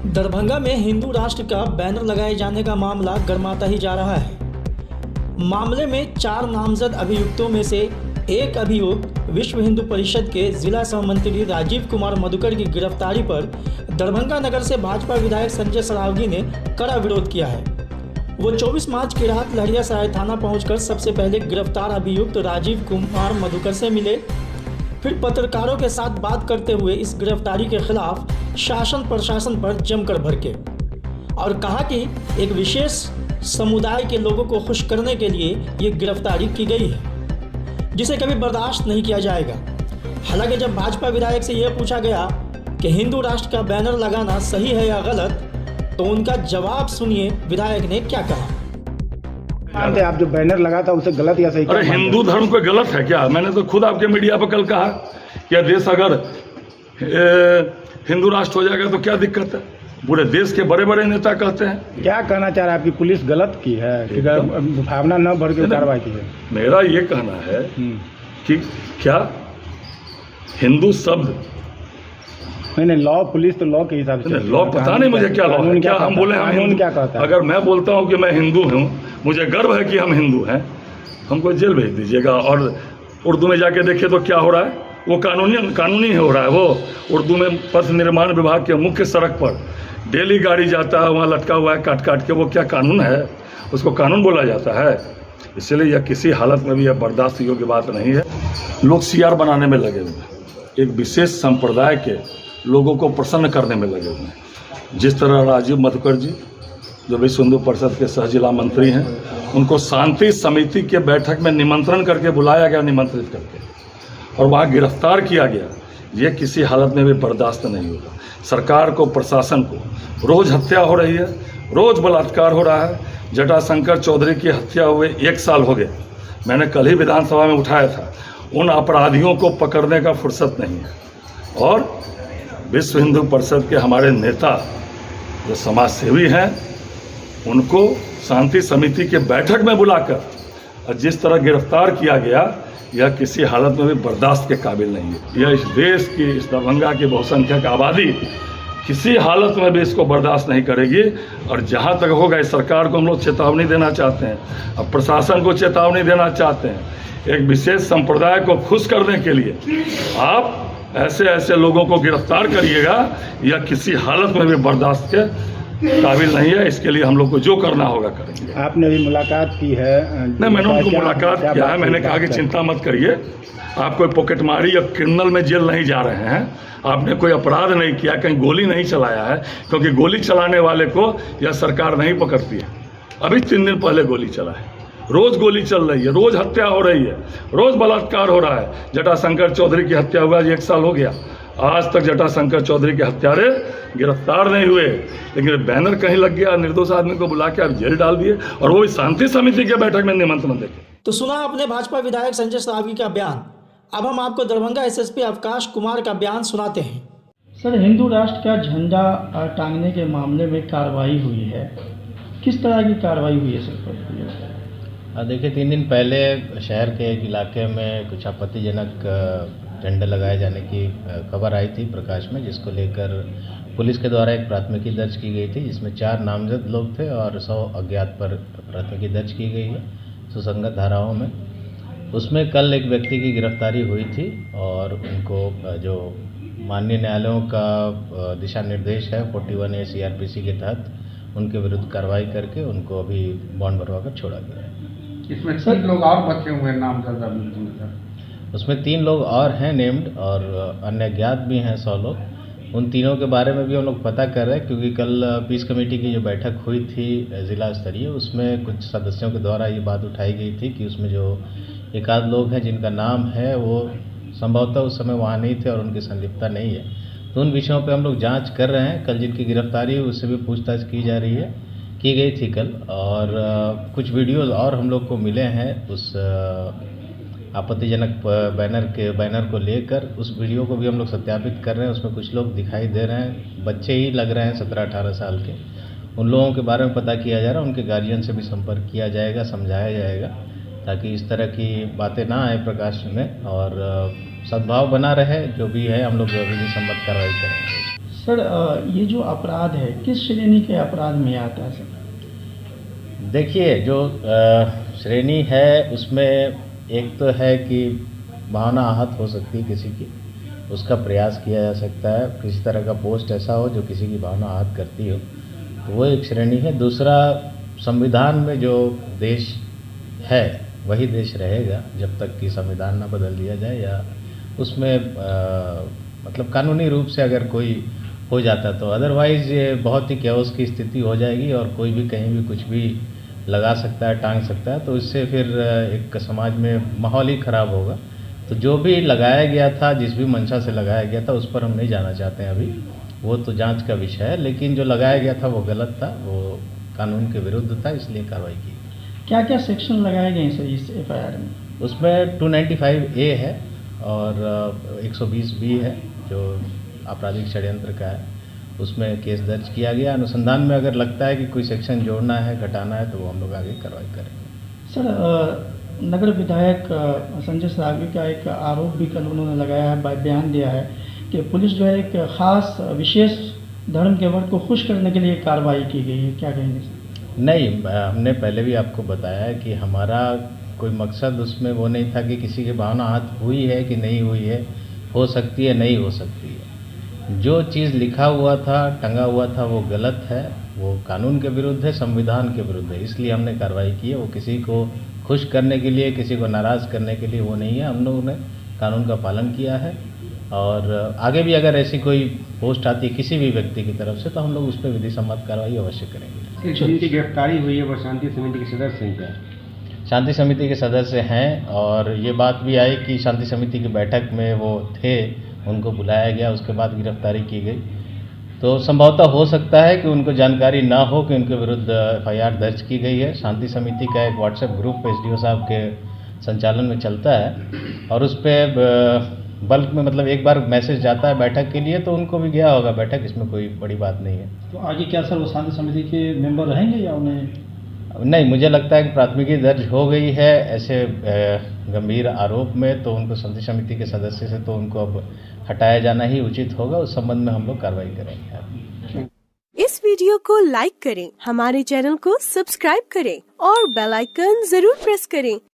दरभंगा में हिंदू राष्ट्र का बैनर लगाए जाने का मामला गर्माता ही जा रहा है। मामले में 4 नामजद अभियुक्तों में से एक अभियुक्त विश्व हिंदू परिषद के जिला सहमंत्री राजीव कुमार मधुकर की गिरफ्तारी पर दरभंगा नगर से भाजपा विधायक संजय सरावगी ने कड़ा विरोध किया है। वो 24 मार्च की रात लहरियासराय थाना पहुंचकर सबसे पहले गिरफ्तार अभियुक्त राजीव कुमार मधुकर से मिले, फिर पत्रकारों के साथ बात करते हुए इस गिरफ्तारी के खिलाफ शासन प्रशासन पर जमकर भड़के और कहा कि एक विशेष समुदाय के लोगों को खुश करने के लिए ये गिरफ्तारी की गई है, जिसे कभी बर्दाश्त नहीं किया जाएगा। हालांकि जब भाजपा विधायक से यह पूछा गया कि हिंदू राष्ट्र का बैनर लगाना सही है या गलत, तो उनका जवाब सुनिए विधायक ने क्या कहा। आप जो बैनर लगा था उसे गलत या सही? अरे हिंदू धर्म को गलत है क्या? मैंने तो खुद आपके मीडिया पर कल कहा कि यह देश अगर हिंदू राष्ट्र हो जाएगा तो क्या दिक्कत है। पूरे देश के बड़े बड़े नेता कहते हैं। क्या कहना चाह रहे हैं? आपकी पुलिस गलत की है कि भावना न भर के कार्रवाई की है? मेरा ये कहना है कि क्या हिंदू शब्द नहीं, लॉ पुलिस तो लॉ के हिसाब से, लॉ पता नहीं मुझे क्या लॉ है, क्या हम बोले हम हिंदू क्या कहता है? अगर मैं बोलता हूँ कि मैं हिंदू हूँ, मुझे गर्व है कि हम हिंदू हैं, हमको जेल भेज दीजिएगा। और उर्दू में जाके देखिए तो क्या हो रहा है, वो कानूनी हो रहा है। वो उर्दू में पथ निर्माण विभाग के मुख्य सड़क पर डेली गाड़ी जाता है, वहाँ लटका हुआ है काट काट के, वो क्या कानून है? उसको कानून बोला जाता है? इसलिए यह किसी हालत में भी यह बर्दाश्त योग्य बात नहीं है। लोग सीआर बनाने में लगे हुए हैं, एक विशेष संप्रदाय के लोगों को प्रसन्न करने में लगे हुए हैं। जिस तरह राजीव मधुकर जी जो विश्व हिंदू परिषद के सह जिला मंत्री हैं, उनको शांति समिति के बैठक में निमंत्रण करके बुलाया गया, निमंत्रित करके, और वहाँ गिरफ्तार किया गया। ये किसी हालत में भी बर्दाश्त नहीं होगा। सरकार को, प्रशासन को रोज़ हत्या हो रही है, रोज़ बलात्कार हो रहा है। जटाशंकर चौधरी की हत्या हुए 1 साल हो गए। मैंने कल ही विधानसभा में उठाया था। उन अपराधियों को पकड़ने का फुर्सत नहीं है। और विश्व हिंदू परिषद के हमारे नेता जो समाज सेवी हैं, उनको शांति समिति के बैठक में बुलाकर और जिस तरह गिरफ्तार किया गया, यह किसी हालत में भी बर्दाश्त के काबिल नहीं है। यह इस देश की, इस दरभंगा की बहुसंख्यक आबादी किसी हालत में भी इसको बर्दाश्त नहीं करेगी। और जहाँ तक होगा, इस सरकार को हम लोग चेतावनी देना चाहते हैं, अब प्रशासन को चेतावनी देना चाहते हैं। एक विशेष संप्रदाय को खुश करने के लिए आप ऐसे लोगों को गिरफ्तार करिएगा, यह किसी हालत में भी बर्दाश्त के काबिल नहीं है। इसके लिए हम लोग को जो करना होगा करेंगे। आपने भी मुलाकात की है? नहीं, मैंने उनको मुलाकात किया है। मैंने कहा कि चिंता मत करिए, आप कोई पॉकेटमारी या क्रिमिनल में जेल नहीं जा रहे हैं, आपने कोई अपराध नहीं किया, कहीं गोली नहीं चलाया है, क्योंकि गोली चलाने वाले को यह सरकार नहीं पकड़ती है। अभी 3 दिन पहले गोली चला है, रोज़ गोली चल रही है, रोज़ हत्या हो रही है, रोज़ बलात्कार हो रहा है। जटाशंकर चौधरी की हत्या हुआ 1 साल हो गया, आज तक जटाशंकर चौधरी के हत्यारे गिरफ्तार नहीं हुए। लेकिन बैनर कहीं लग गया, निर्दोष आदमी को बुला के आप जेल डाल दिए, और वो भी शांति समिति के बैठक में निमंत्रण देके। तो सुना आपने भाजपा विधायक संजय सरावगी का बयान। अब हम आपको दरभंगा एसएसपी अवकाश कुमार का बयान सुनाते हैं। सर, हिंदू राष्ट्र का झंडा टांगने के मामले में कार्रवाई हुई है, किस तरह की कार्रवाई हुई है सर? देखिए, 3 दिन पहले शहर के एक इलाके में कुछ आपत्तिजनक झंडे लगाए जाने की खबर आई थी प्रकाश में, जिसको लेकर पुलिस के द्वारा एक प्राथमिकी दर्ज की गई थी, जिसमें 4 नामजद लोग थे और 100 अज्ञात पर प्राथमिकी दर्ज की गई है सुसंगत धाराओं में। उसमें कल एक व्यक्ति की गिरफ्तारी हुई थी और उनको जो माननीय न्यायालयों का दिशा निर्देश है 41A CRPC के तहत उनके विरुद्ध कार्रवाई करके उनको अभी बॉन्ड भरवा कर छोड़ा गया है। इसमें 3 लोग और बचे हुए हैं नामजद अभियुक्त। उसमें 3 लोग और हैं नेम्ड, और अन्य ज्ञात भी हैं 100 लोग। उन तीनों के बारे में भी हम लोग पता कर रहे हैं, क्योंकि कल पीस कमेटी की जो बैठक हुई थी ज़िला स्तरीय, उसमें कुछ सदस्यों के द्वारा ये बात उठाई गई थी कि उसमें जो एक आध लोग हैं जिनका नाम है वो संभवतः उस समय वहाँ नहीं थे और उनकी संलिप्तता नहीं है। तो उन विषयों पे हम लोग जांच कर रहे हैं। कल जिनकी गिरफ्तारी हुई उससे भी पूछताछ की गई थी कल, और कुछ वीडियोज़ और हम लोग को मिले हैं उस आपत्तिजनक बैनर को लेकर। उस वीडियो को भी हम लोग सत्यापित कर रहे हैं। उसमें कुछ लोग दिखाई दे रहे हैं, बच्चे ही लग रहे हैं 17-18 साल के। उन लोगों के बारे में पता किया जा रहा है, उनके गार्जियन से भी संपर्क किया जाएगा, समझाया जाएगा, ताकि इस तरह की बातें ना आए प्रकाश में और सद्भाव बना रहे। जो भी है हम लोग विधि सम्मत कार्रवाई करेंगे। सर ये जो अपराध है किस श्रेणी के अपराध में आता है सर? देखिए, जो श्रेणी है उसमें एक तो है कि भावना आहत हो सकती है किसी की, उसका प्रयास किया जा सकता है, किसी तरह का पोस्ट ऐसा हो जो किसी की भावना आहत करती हो, तो वो एक श्रेणी है। दूसरा, संविधान में जो देश है वही देश रहेगा जब तक कि संविधान ना बदल दिया जाए, या उसमें मतलब कानूनी रूप से अगर कोई हो जाता तो, अदरवाइज़ ये बहुत ही कैओस की स्थिति हो जाएगी और कोई भी कहीं भी कुछ भी लगा सकता है, टांग सकता है, तो इससे फिर एक समाज में माहौल ही ख़राब होगा। तो जो भी लगाया गया था, जिस भी मंशा से लगाया गया था, उस पर हम नहीं जाना चाहते हैं अभी, वो तो जांच का विषय है, लेकिन जो लगाया गया था वो गलत था, वो कानून के विरुद्ध था, इसलिए कार्रवाई की। क्या क्या सेक्शन लगाए गए हैं सर इस FIR में? उसमें 295A है और 120B है जो आपराधिक षड्यंत्र का है, उसमें केस दर्ज किया गया। अनुसंधान में अगर लगता है कि कोई सेक्शन जोड़ना है, घटाना है, तो वो हम लोग आगे कार्रवाई करेंगे। सर नगर विधायक संजय सरावगी का एक आरोप भी कल उन्होंने लगाया है, बयान दिया है कि पुलिस जो है एक खास विशेष धर्म के वर्ग को खुश करने के लिए कार्रवाई की गई है, क्या कहेंगे सर? नहीं, हमने पहले भी आपको बताया है कि हमारा कोई मकसद उसमें वो नहीं था कि किसी की भावना आहत हुई है कि नहीं हुई है, हो सकती है, नहीं हो सकती है। जो चीज़ लिखा हुआ था, टंगा हुआ था, वो गलत है, वो कानून के विरुद्ध है, संविधान के विरुद्ध है, इसलिए हमने कार्रवाई की है। वो किसी को खुश करने के लिए, किसी को नाराज़ करने के लिए वो नहीं है। हम लोगों ने कानून का पालन किया है और आगे भी अगर ऐसी कोई पोस्ट आती है किसी भी व्यक्ति की तरफ से, तो हम लोग उस पर विधि सम्मत कार्रवाई अवश्य करेंगे। जिनकी गिरफ्तारी हुई है वो शांति समिति के सदस्य हैं क्या? शांति समिति के सदस्य हैं और ये बात भी आई कि शांति समिति की बैठक में वो थे, उनको बुलाया गया, उसके बाद गिरफ्तारी की गई। तो संभवतः हो सकता है कि उनको जानकारी ना हो कि उनके विरुद्ध FIR दर्ज की गई है। शांति समिति का एक व्हाट्सएप ग्रुप SDO साहब के संचालन में चलता है और उस पर बल्क में मतलब एक बार मैसेज जाता है बैठक के लिए, तो उनको भी गया होगा बैठक, इसमें कोई बड़ी बात नहीं है। तो आगे क्या सर वो शांति समिति के मेंबर रहेंगे या उन्हें? नहीं, मुझे लगता है कि प्राथमिकी दर्ज हो गई है ऐसे गंभीर आरोप में, तो उनको शांति समिति के सदस्य से तो उनको अब हटाया जाना ही उचित होगा। उस संबंध में हम लोग कार्रवाई करेंगे। इस वीडियो को लाइक करें, हमारे चैनल को सब्सक्राइब करें और बेल आइकन जरूर प्रेस करें